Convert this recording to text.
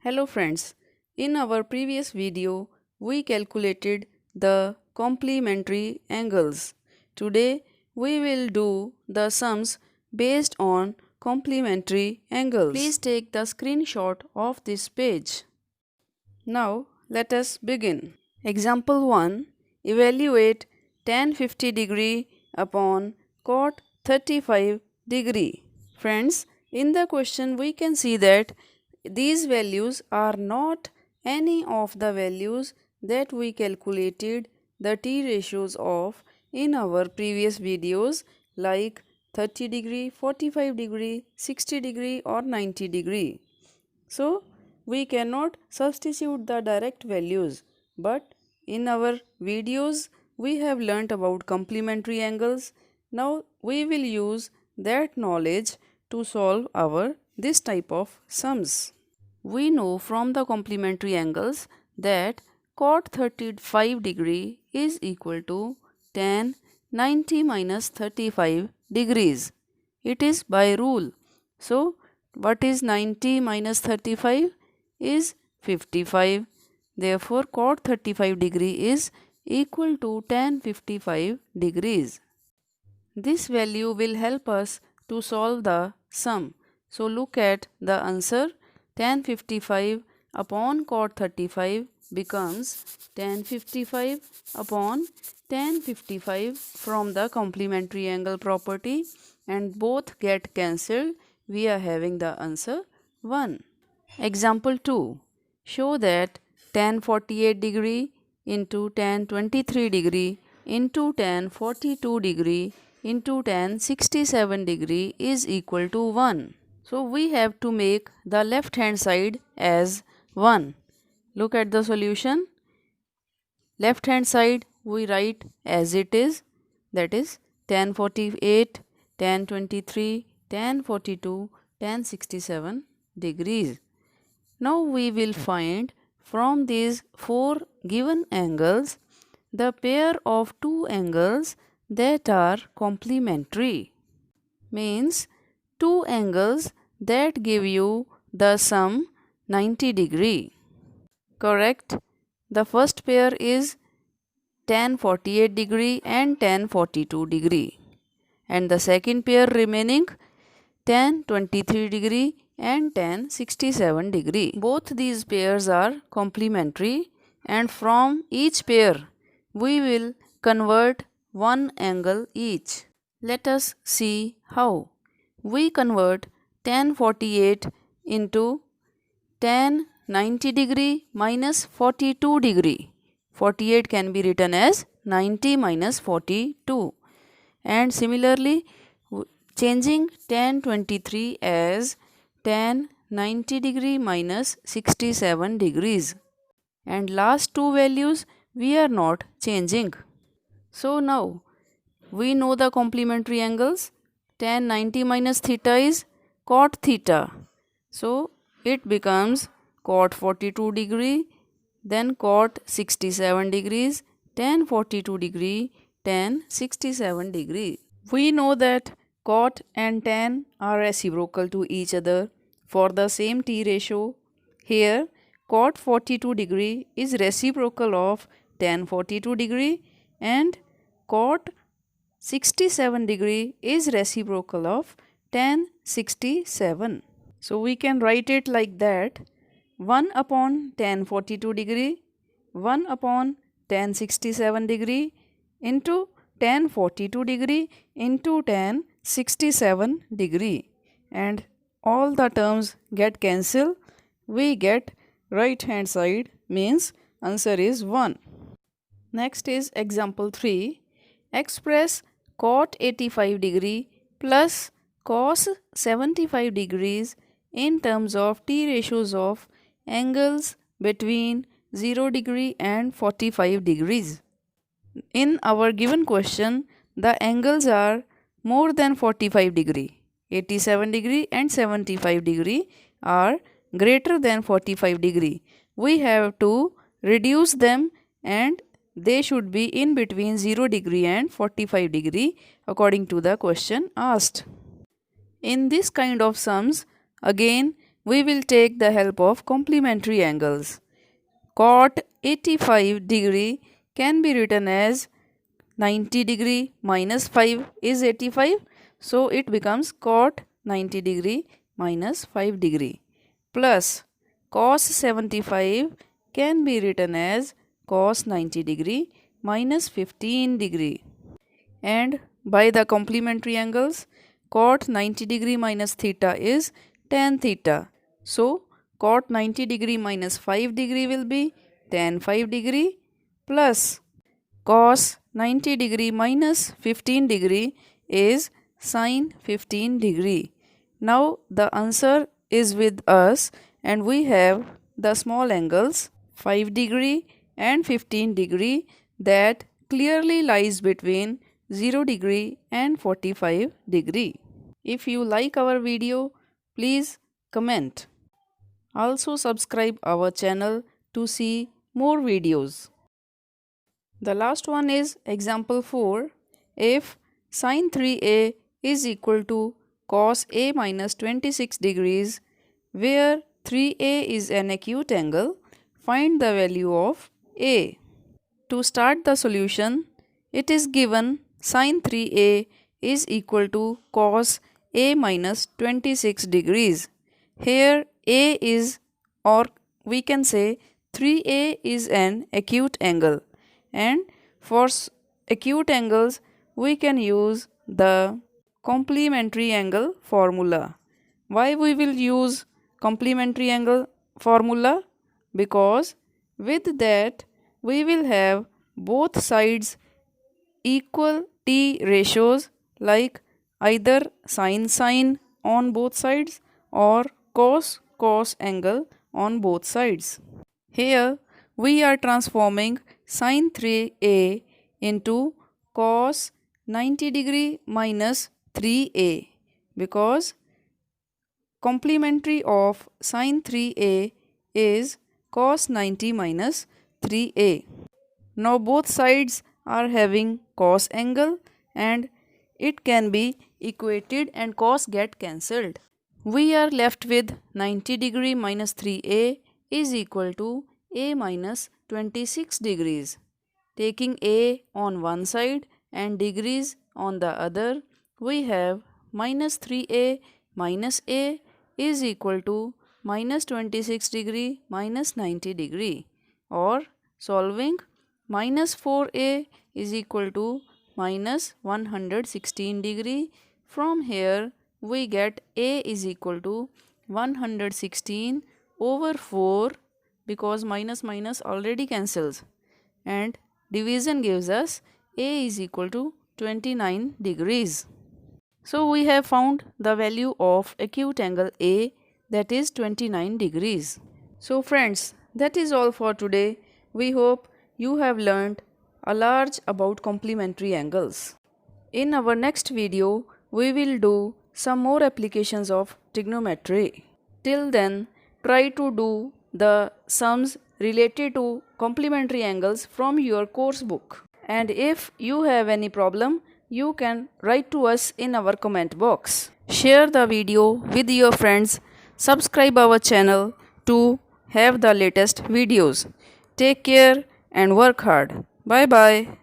Hello friends, in our previous video we calculated the complementary angles. Today we will do the sums based on complementary angles. Please take the screenshot of this page. Now let us begin. Example 1. Evaluate tan 50 degree upon cot 35 degree. Friends, in the question we can see that these values are not any of the values that we calculated the t ratios of in our previous videos like 30 degree, 45 degree, 60 degree or 90 degree. So, we cannot substitute the direct values, but in our videos we have learnt about complementary angles. Now we will use that knowledge to solve our this type of sums. We know from the complementary angles that cot 35 degree is equal to tan 90 minus 35 degrees. It is by rule. So, what is 90 minus 35 is 55. Therefore, cot 35 degree is equal to tan 55 degrees. This value will help us to solve the sum. So, look at the answer. Tan 55 upon cot 35 becomes tan 55 upon tan 55 from the complementary angle property, and both get cancelled. We are having the answer 1. Example 2. Show that tan 48 degree into tan 23 degree into tan 42 degree into tan 67 degree is equal to 1. So we have to make the left hand side as 1. Look at the solution. Left hand side we write as it is, that is tan 48, tan 23, tan 42, tan 67 degrees. Now we will find from these four given angles the pair of two angles that are complementary. Means two angles that give you the sum 90 degree. Correct? The first pair is tan 48 degree and tan 42 degree. And the second pair remaining tan 23 degree and tan 67 degree. Both these pairs are complementary, and from each pair we will convert one angle each. Let us see how. We convert tan 48 into tan 90 degree minus 42 degree. 48 can be written as 90 minus 42. And similarly, changing tan 23 as tan 90 degree minus 67 degrees. And last two values we are not changing. So now we know the complementary angles. Tan 90 minus theta is cot theta. So it becomes cot 42 degree, then cot 67 degrees, tan 42 degree, tan 67 degree. We know that cot and tan are reciprocal to each other for the same t ratio. Here cot 42 degree is reciprocal of tan 42 degree and cot 67 degree is reciprocal of tan 67. So we can write it like that: 1 upon tan 42 degree, 1 upon tan 67 degree into tan 42 degree into tan 67 degree, and all the terms get cancelled. We get right hand side, means answer is 1. Next is example 3. Express cot 85 degree plus cos 75 degrees in terms of t ratios of angles between 0 degree and 45 degrees. In our given question, the angles are more than 45 degree. 87 degree and 75 degree are greater than 45 degree. We have to reduce them, and they should be in between 0 degree and 45 degree according to the question asked. In this kind of sums, again we will take the help of complementary angles. Cot 85 degree can be written as 90 degree minus 5 is 85. So it becomes cot 90 degree minus 5 degree. Plus cos 75 can be written as cos 90 degree minus 15 degree. And by the complementary angles, cot 90 degree minus theta is tan theta. So cot 90 degree minus 5 degree will be tan 5 degree plus cos 90 degree minus 15 degree is sin 15 degree. Now the answer is with us and we have the small angles 5 degree and 15 degree that clearly lies between 0 degree and 45 degree. If you like our video, please comment. Also subscribe our channel to see more videos. The last one is example 4. If sin 3a is equal to cos a minus 26 degrees, where 3a is an acute angle, find the value of a. To start the solution, it is given sin 3a is equal to cos a minus 26 degrees. Here a is, or we can say 3a is an acute angle, and for acute angles we can use the complementary angle formula. Why we will use complementary angle formula? Because with that we will have both sides equal t ratios, like either sin on both sides or cos angle on both sides. Here we are transforming sin 3a into cos 90 degree minus 3a, because complementary of sin 3a is cos 90 minus 3a. Now both sides are having cos angle and it can be equated and cos get cancelled. We are left with 90 degree minus 3a is equal to a minus 26 degrees. Taking a on one side and degrees on the other, we have minus 3a minus a is equal to minus 26 degree minus 90 degree, or solving minus 4a is equal to minus 116 degree. From here we get a is equal to 116 over 4, because minus minus already cancels, and division gives us a is equal to 29 degrees. So we have found the value of acute angle A, that is 29 degrees. So friends, that is all for today. We hope you have learned a large about complementary angles. In our next video, we will do some more applications of trigonometry. Till then, try to do the sums related to complementary angles from your course book. And if you have any problem, you can write to us in our comment box. Share the video with your friends. Subscribe our channel to have the latest videos. Take care and work hard. Bye bye.